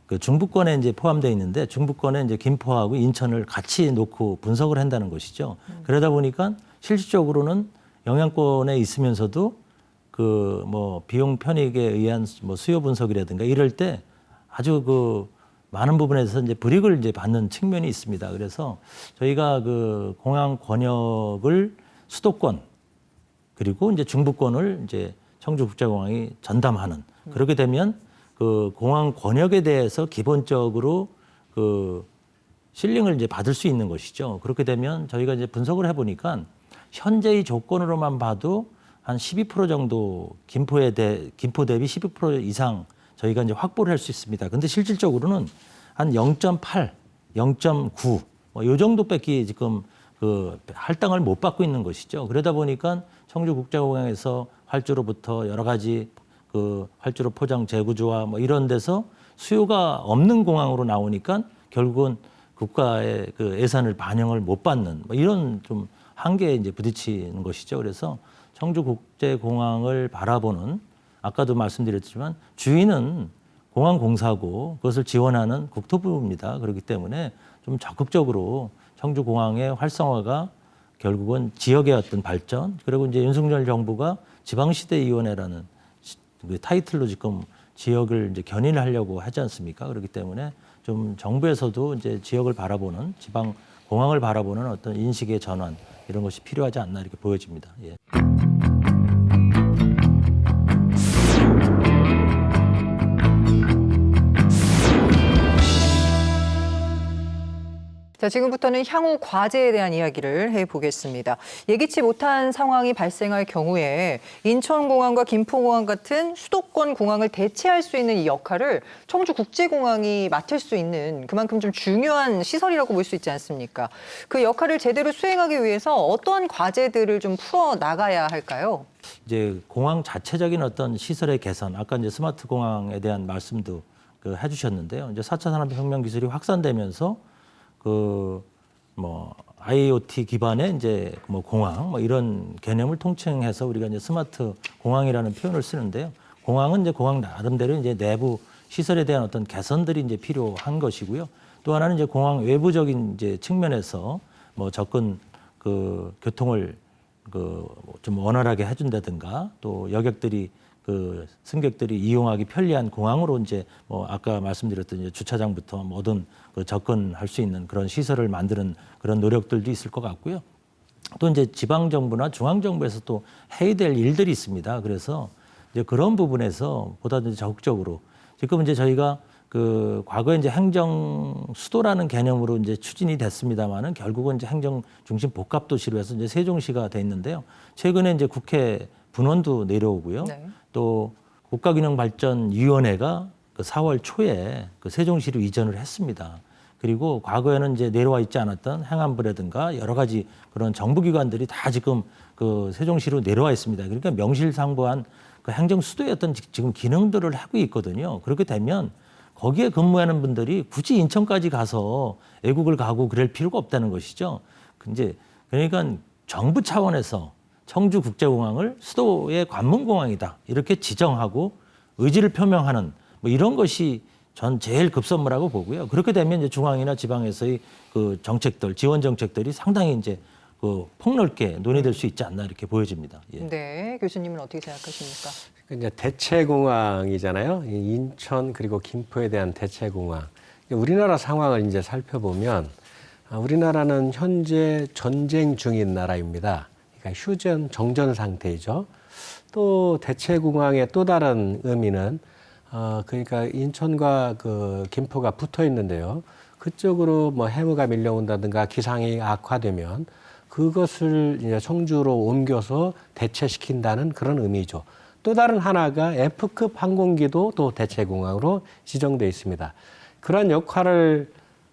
그 중부권에 이제 포함되어 있는데 중부권에 이제 김포하고 인천을 같이 놓고 분석을 한다는 것이죠. 그러다 보니까 실질적으로는 영향권에 있으면서도 그 뭐 비용 편익에 의한 뭐 수요 분석이라든가 이럴 때 아주 그 많은 부분에서 이제 불이익을 이제 받는 측면이 있습니다. 그래서 저희가 그 공항 권역을 수도권 그리고 이제 중부권을 이제 청주국제공항이 전담하는 그렇게 되면 그 공항 권역에 대해서 기본적으로 그 실링을 이제 받을 수 있는 것이죠. 그렇게 되면 저희가 이제 분석을 해보니까 현재의 조건으로만 봐도 한 12% 정도 김포 대비 12% 이상 저희가 이제 확보를 할 수 있습니다. 근데 실질적으로는 한 0.8, 0.9, 뭐 요 정도밖에 지금 그 할당을 못 받고 있는 것이죠. 그러다 보니까 청주국제공항에서 활주로부터 여러 가지 그 활주로 포장 재구조와 뭐 이런 데서 수요가 없는 공항으로 나오니까 결국은 국가의 그 예산을 반영을 못 받는 뭐 이런 좀 한계에 이제 부딪히는 것이죠. 그래서 청주국제공항을 바라보는 아까도 말씀드렸지만 주인은 공항공사고 그것을 지원하는 국토부입니다. 그렇기 때문에 좀 적극적으로 청주공항의 활성화가 결국은 지역의 어떤 발전 그리고 이제 윤석열 정부가 지방시대위원회라는 그 타이틀로 지금 지역을 이제 견인을 하려고 하지 않습니까? 그렇기 때문에 좀 정부에서도 이제 지역을 바라보는 지방 공항을 바라보는 어떤 인식의 전환 이런 것이 필요하지 않나 이렇게 보여집니다. 예. 자, 지금부터는 향후 과제에 대한 이야기를 해보겠습니다. 예기치 못한 상황이 발생할 경우에 인천공항과 김포공항 같은 수도권 공항을 대체할 수 있는 이 역할을 청주국제공항이 맡을 수 있는 그만큼 좀 중요한 시설이라고 볼 수 있지 않습니까? 그 역할을 제대로 수행하기 위해서 어떤 과제들을 좀 풀어 나가야 할까요? 이제 공항 자체적인 어떤 시설의 개선, 아까 이제 스마트 공항에 대한 말씀도 그 해주셨는데요. 이제 4차 산업혁명 기술이 확산되면서 그 뭐 IoT 기반의 이제 뭐 공항 뭐 이런 개념을 통칭해서 우리가 이제 스마트 공항이라는 표현을 쓰는데요. 공항은 이제 공항 나름대로 이제 내부 시설에 대한 어떤 개선들이 이제 필요한 것이고요. 또 하나는 이제 공항 외부적인 이제 측면에서 뭐 접근 그 교통을 그 좀 원활하게 해준다든가 또 여객들이 그 승객들이 이용하기 편리한 공항으로 이제 뭐 아까 말씀드렸던 이제 주차장부터 모든 그 접근할 수 있는 그런 시설을 만드는 그런 노력들도 있을 것 같고요. 또 이제 지방 정부나 중앙 정부에서 또 해야 될 일들이 있습니다. 그래서 이제 그런 부분에서 보다 더 적극적으로 지금 이제 저희가 그 과거에 이제 행정 수도라는 개념으로 이제 추진이 됐습니다만은 결국은 이제 행정 중심 복합 도시로 해서 이제 세종시가 돼 있는데요. 최근에 이제 국회 분원도 내려오고요. 네. 또 국가균형발전위원회가 그 4월 초에 그 세종시로 이전을 했습니다. 그리고 과거에는 이제 내려와 있지 않았던 행안부라든가 여러 가지 그런 정부기관들이 다 지금 그 세종시로 내려와 있습니다. 그러니까 명실상부한 그 행정 수도의 어떤 지금 기능들을 하고 있거든요. 그렇게 되면 거기에 근무하는 분들이 굳이 인천까지 가서 애국을 가고 그럴 필요가 없다는 것이죠. 이제 그러니까 정부 차원에서 청주국제공항을 수도의 관문공항이다 이렇게 지정하고 의지를 표명하는 뭐 이런 것이 전 제일 급선무라고 보고요. 그렇게 되면 이제 중앙이나 지방에서의 그 정책들, 지원 정책들이 상당히 이제 그 폭넓게 논의될 수 있지 않나 이렇게 보여집니다. 예. 네, 교수님은 어떻게 생각하십니까? 이제 대체공항이잖아요. 인천 그리고 김포에 대한 대체공항. 우리나라 상황을 이제 살펴보면 우리나라는 현재 전쟁 중인 나라입니다. 그러니까 휴전, 정전 상태이죠. 또 대체공항의 또 다른 의미는 그러니까 인천과 그 김포가 붙어 있는데요. 그쪽으로 뭐 해무가 밀려온다든가 기상이 악화되면 그것을 이제 청주로 옮겨서 대체시킨다는 그런 의미죠. 또 다른 하나가 F급 항공기도 또 대체공항으로 지정되어 있습니다. 그런 역할을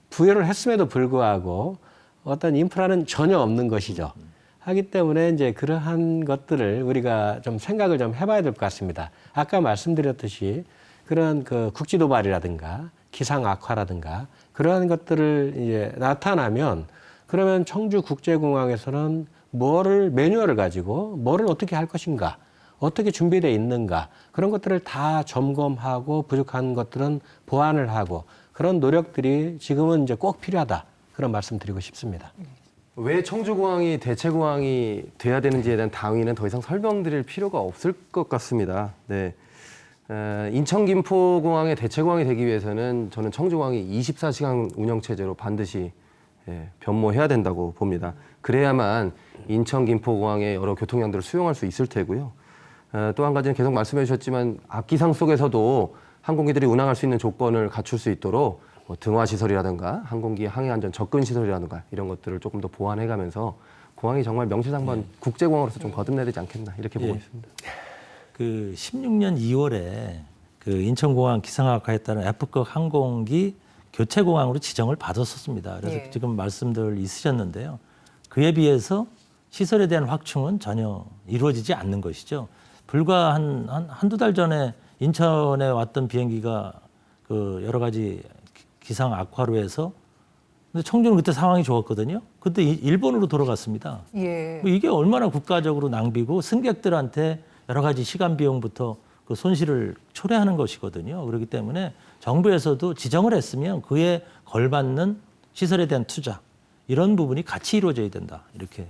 부여를 했음에도 불구하고 어떤 인프라는 전혀 없는 것이죠. 하기 때문에 이제 그러한 것들을 우리가 좀 생각을 좀 해봐야 될 것 같습니다. 아까 말씀드렸듯이 그런 그 국지 도발이라든가 기상 악화라든가 그러한 것들을 이제 나타나면 그러면 청주국제공항에서는 뭐를 매뉴얼을 가지고 뭐를 어떻게 할 것인가, 어떻게 준비되어 있는가 그런 것들을 다 점검하고 부족한 것들은 보완을 하고 그런 노력들이 지금은 이제 꼭 필요하다 그런 말씀드리고 싶습니다. 왜 청주공항이 대체공항이 돼야 되는지에 대한 당위는 더 이상 설명드릴 필요가 없을 것 같습니다. 네. 인천 김포공항의 대체공항이 되기 위해서는 저는 청주공항이 24시간 운영체제로 반드시 변모해야 된다고 봅니다. 그래야만 인천 김포공항의 여러 교통량들을 수용할 수 있을 테고요. 또 한 가지는 계속 말씀해 주셨지만 악기상 속에서도 항공기들이 운항할 수 있는 조건을 갖출 수 있도록 뭐 등화시설이라든가 항공기 항해안전 접근시설이라든가 이런 것들을 조금 더 보완해가면서 공항이 정말 명실상부한 국제공항으로서 좀 거듭내야 되지 않겠나 이렇게 보고 있습니다. 그 16년 2월에 그 인천공항 기상악화에 따른 F급 항공기 교체공항으로 지정을 받았었습니다. 그래서 지금 말씀들 있으셨는데요. 그에 비해서 시설에 대한 확충은 전혀 이루어지지 않는 것이죠. 불과 한두 달 전에 인천에 왔던 비행기가 그 여러 가지 기상 악화로 해서 근데 청주는 그때 상황이 좋았거든요. 그때 일본으로 돌아갔습니다. 뭐 이게 얼마나 국가적으로 낭비고 승객들한테 여러 가지 시간 비용부터 그 손실을 초래하는 것이거든요. 그렇기 때문에 정부에서도 지정을 했으면 그에 걸맞는 시설에 대한 투자 이런 부분이 같이 이루어져야 된다 이렇게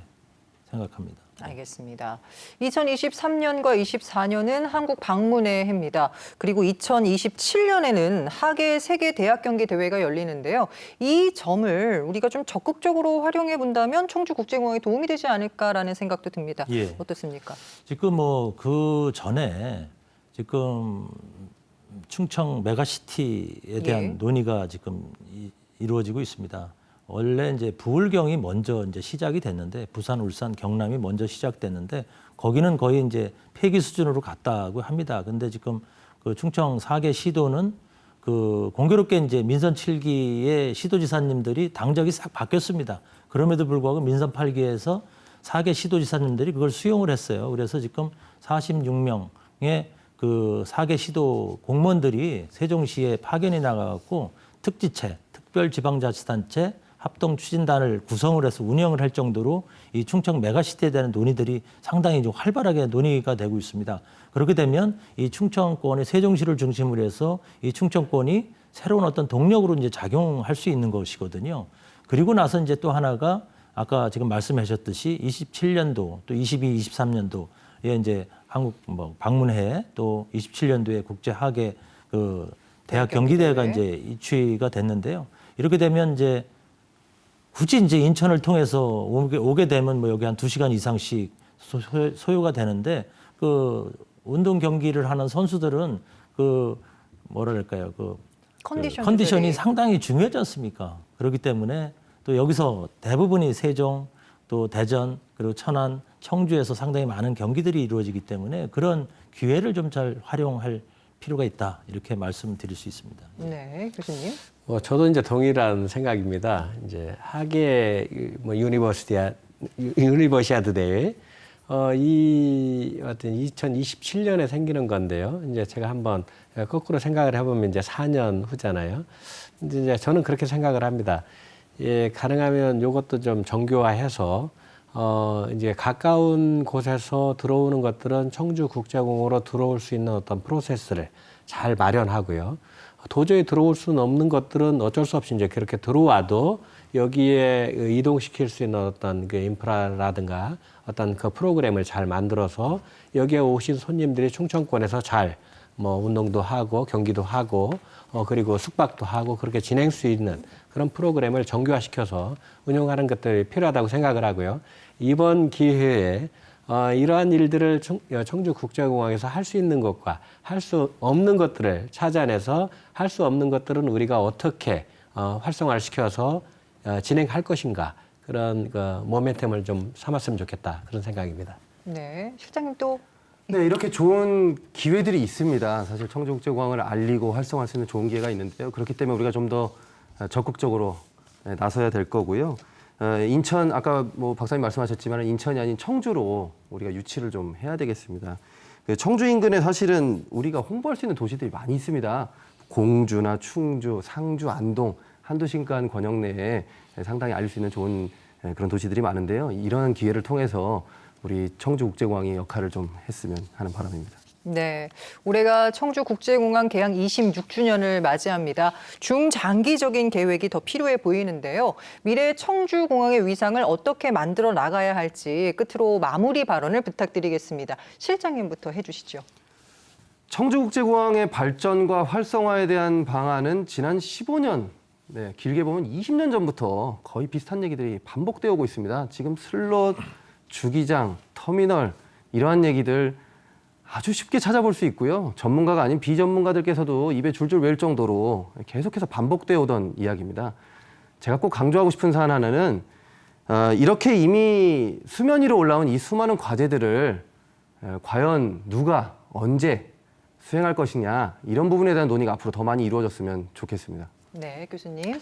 생각합니다. 알겠습니다. 2023년과 24년은 한국 방문의 해입니다. 그리고 2027년에는 하계 세계 대학 경기 대회가 열리는데요. 이 점을 우리가 좀 적극적으로 활용해 본다면 청주국제공항에 도움이 되지 않을까라는 생각도 듭니다. 어떻습니까? 지금 뭐 그 전에 지금 충청 메가시티에 대한 논의가 지금 이루어지고 있습니다. 원래 이제 부울경이 먼저 이제 시작이 됐는데 부산, 울산, 경남이 먼저 시작됐는데 거기는 거의 이제 폐기 수준으로 갔다고 합니다. 근데 지금 그 충청 4개 시도는 그 공교롭게 이제 민선 7기의 시도지사님들이 당적이 싹 바뀌었습니다. 그럼에도 불구하고 민선 8기에서 4개 시도지사님들이 그걸 수용을 했어요. 그래서 지금 46명의 그 4개 시도 공무원들이 세종시에 파견이 나가갖고 특지체, 특별지방자치단체 합동추진단을 구성을 해서 운영을 할 정도로 이 충청 메가시티에 대한 논의들이 상당히 좀 활발하게 논의가 되고 있습니다. 그렇게 되면 이 충청권의 세종시를 중심으로 해서 이 충청권이 새로운 어떤 동력으로 이제 작용할 수 있는 것이거든요. 그리고 나서 이제 또 하나가 아까 지금 말씀하셨듯이 27년도 또 22, 23년도에 이제 한국 뭐 방문회 또 27년도에 국제하계 그 대학 경기대회가 이제 이취가 됐는데요. 이렇게 되면 이제 굳이 이제 인천을 통해서 오게 되면 뭐 여기 한 2시간 이상씩 소요가 되는데 그 운동 경기를 하는 선수들은 그 뭐랄까요 그 컨디션이 상당히 중요하지 않습니까? 그렇기 때문에 또 여기서 대부분이 세종 또 대전 그리고 천안 청주에서 상당히 많은 경기들이 이루어지기 때문에 그런 기회를 좀 잘 활용할 필요가 있다 이렇게 말씀드릴 수 있습니다. 네, 교수님. 저도 이제 동일한 생각입니다. 이제 하계 뭐 유니버시아드 대회 이 어떤 2027년에 생기는 건데요. 이제 제가 한번 거꾸로 생각을 해보면 이제 4년 후잖아요. 이제 저는 그렇게 생각을 합니다. 가능하면 이것도 좀 정교화해서 이제 가까운 곳에서 들어오는 것들은 청주국제공항으로 들어올 수 있는 어떤 프로세스를 잘 마련하고요. 도저히 들어올 수는 없는 것들은 어쩔 수 없이 이제 그렇게 들어와도 여기에 이동시킬 수 있는 어떤 그 인프라라든가 어떤 그 프로그램을 잘 만들어서 여기에 오신 손님들이 충청권에서 잘 뭐 운동도 하고 경기도 하고 그리고 숙박도 하고 그렇게 진행 수 있는 그런 프로그램을 정교화시켜서 운영하는 것들이 필요하다고 생각을 하고요. 이번 기회에 이러한 일들을 청주국제공항에서 할 수 있는 것과 할 수 없는 것들을 찾아내서 할 수 없는 것들은 우리가 어떻게 활성화를 시켜서 진행할 것인가 그런 그 모멘텀을 좀 삼았으면 좋겠다 그런 생각입니다. 네, 실장님 또. 네, 이렇게 좋은 기회들이 있습니다. 사실 청주국제공항을 알리고 활성화할 수 있는 좋은 기회가 있는데요. 그렇기 때문에 우리가 좀 더 적극적으로 나서야 될 거고요. 인천 아까 뭐 박사님 말씀하셨지만 인천이 아닌 청주로 우리가 유치를 좀 해야 되겠습니다. 청주 인근에 사실은 우리가 홍보할 수 있는 도시들이 많이 있습니다. 공주나 충주, 상주, 안동, 한도신간 권역 내에 상당히 알릴 수 있는 좋은 그런 도시들이 많은데요. 이러한 기회를 통해서 우리 청주국제공항이 역할을 좀 했으면 하는 바람입니다. 네, 올해가 청주국제공항 개항 26주년을 맞이합니다. 중장기적인 계획이 더 필요해 보이는데요. 미래 청주공항의 위상을 어떻게 만들어 나가야 할지 끝으로 마무리 발언을 부탁드리겠습니다. 실장님부터 해주시죠. 청주국제공항의 발전과 활성화에 대한 방안은 지난 15년, 길게 보면 20년 전부터 거의 비슷한 얘기들이 반복되어 오고 있습니다. 지금 슬롯, 주기장, 터미널 이러한 얘기들 아주 쉽게 찾아볼 수 있고요. 전문가가 아닌 비전문가들께서도 입에 줄줄 외울 정도로 계속해서 반복되어 오던 이야기입니다. 제가 꼭 강조하고 싶은 사안 하나는 이렇게 이미 수면 위로 올라온 이 수많은 과제들을 과연 누가 언제 수행할 것이냐 이런 부분에 대한 논의가 앞으로 더 많이 이루어졌으면 좋겠습니다. 네, 교수님.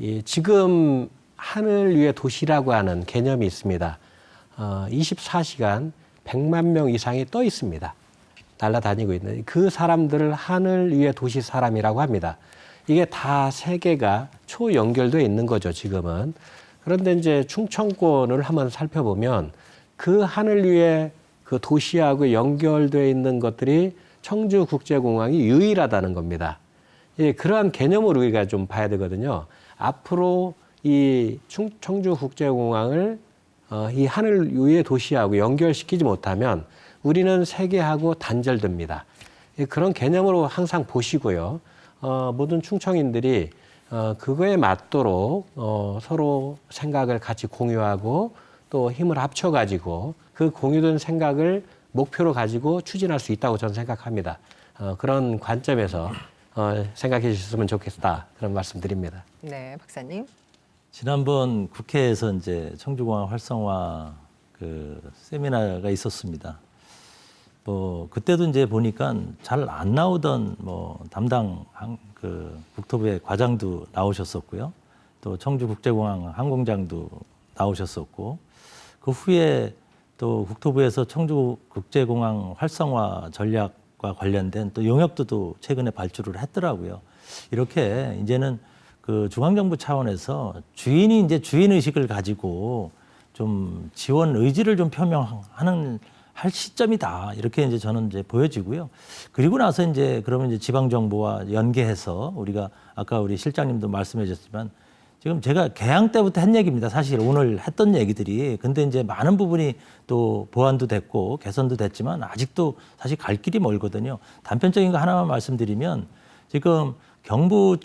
예, 지금 하늘 위의 도시라고 하는 개념이 있습니다. 24시간 100만 명 이상이 떠 있습니다. 날아다니고 있는 그 사람들을 하늘 위의 도시 사람이라고 합니다. 이게 다 세계가 초연결되어 있는 거죠, 지금은. 그런데 이제 충청권을 한번 살펴보면 그 하늘 위에 그 도시하고 연결되어 있는 것들이 청주국제공항이 유일하다는 겁니다. 예, 그러한 개념으로 우리가 좀 봐야 되거든요. 앞으로 이 청주국제공항을 이 하늘 위의 도시하고 연결시키지 못하면 우리는 세계하고 단절됩니다. 예, 그런 개념으로 항상 보시고요. 모든 충청인들이 그거에 맞도록 서로 생각을 같이 공유하고 또 힘을 합쳐가지고 그 공유된 생각을 목표로 가지고 추진할 수 있다고 저는 생각합니다. 그런 관점에서 생각해 주셨으면 좋겠다 그런 말씀드립니다. 네, 박사님. 지난번 국회에서 이제 청주공항 활성화 그 세미나가 있었습니다. 그때도 이제 보니까 잘 안 나오던 담당 그 국토부의 과장도 나오셨었고요. 또 청주국제공항 항공장도 나오셨었고, 그 후에 또 국토부에서 청주국제공항 활성화 전략과 관련된 또 용역도도 최근에 발주를 했더라고요. 이렇게 이제는 그 중앙정부 차원에서 주인이 이제 주인 의식을 가지고 좀 지원 의지를 좀 표명하는 할 시점이다. 이렇게 이제 저는 이제 보여지고요. 그리고 나서 이제 그러면 이제 지방 정부와 연계해서 우리가 아까 우리 실장님도 말씀해 주셨지만 지금 제가 개항 때부터 한 얘기입니다. 사실 오늘 했던 얘기들이. 근데 이제 많은 부분이 또 보완도 됐고 개선도 됐지만 아직도 사실 갈 길이 멀거든요. 단편적인 거 하나만 말씀드리면 지금 경부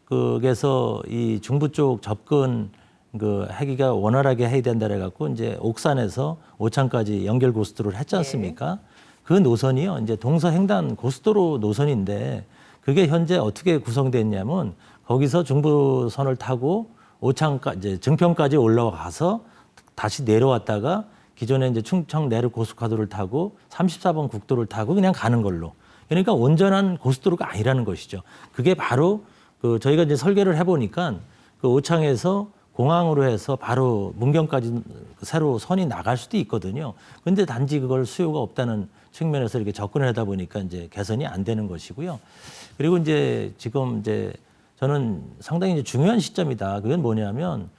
쪽에서 이 중부 쪽 접근 그 하기가 원활하게 해야 된다 해갖고 이제 옥산에서 오창까지 연결 고속도로를 했지 않습니까? 그 노선이요. 이제 동서횡단 고속도로 노선인데 그게 현재 어떻게 구성됐냐면 거기서 중부선을 타고 오창까지 이제 증평까지 올라가서 다시 내려왔다가 기존에 이제 충청 내륙 고속화도를 타고 34번 국도를 타고 그냥 가는 걸로. 그러니까 온전한 고속도로가 아니라는 것이죠. 그게 바로 그 저희가 이제 설계를 해보니까 그 오창에서 공항으로 해서 바로 문경까지 새로 선이 나갈 수도 있거든요. 근데 단지 그걸 수요가 없다는 측면에서 이렇게 접근을 하다 보니까 이제 개선이 안 되는 것이고요. 그리고 이제 지금 이제 저는 상당히 이제 중요한 시점이다. 그건 뭐냐면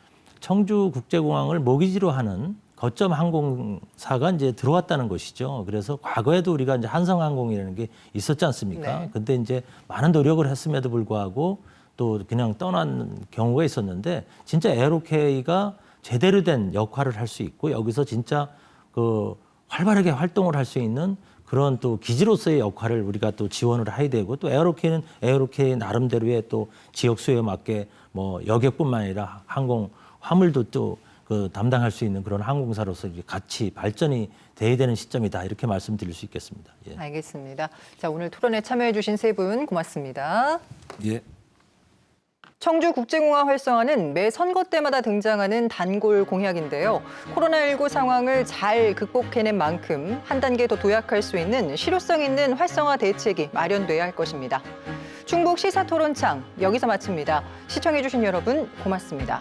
청주국제공항을 모기지로 하는 거점 항공사가 이제 들어왔다는 것이죠. 그래서 과거에도 우리가 이제 한성항공이라는 게 있었지 않습니까? 네. 근데 이제 많은 노력을 했음에도 불구하고 또 그냥 떠난 경우가 있었는데 진짜 에어로케이가 제대로 된 역할을 할 수 있고 여기서 진짜 그 활발하게 활동을 할 수 있는 그런 또 기지로서의 역할을 우리가 또 지원을 해야 되고 또 에어로케이는 에어로케이 나름대로의 또 지역 수요에 맞게 여객뿐만 아니라 항공 화물도 또 그 담당할 수 있는 그런 항공사로서 이제 같이 발전이 돼야 되는 시점이다 이렇게 말씀드릴 수 있겠습니다. 예. 알겠습니다. 자, 오늘 토론에 참여해 주신 세 분 고맙습니다. 예. 청주국제공항 활성화는 매 선거 때마다 등장하는 단골 공약인데요. 코로나19 상황을 잘 극복해낸 만큼 한 단계 더 도약할 수 있는 실효성 있는 활성화 대책이 마련돼야 할 것입니다. 충북 시사토론창 여기서 마칩니다. 시청해 주신 여러분 고맙습니다.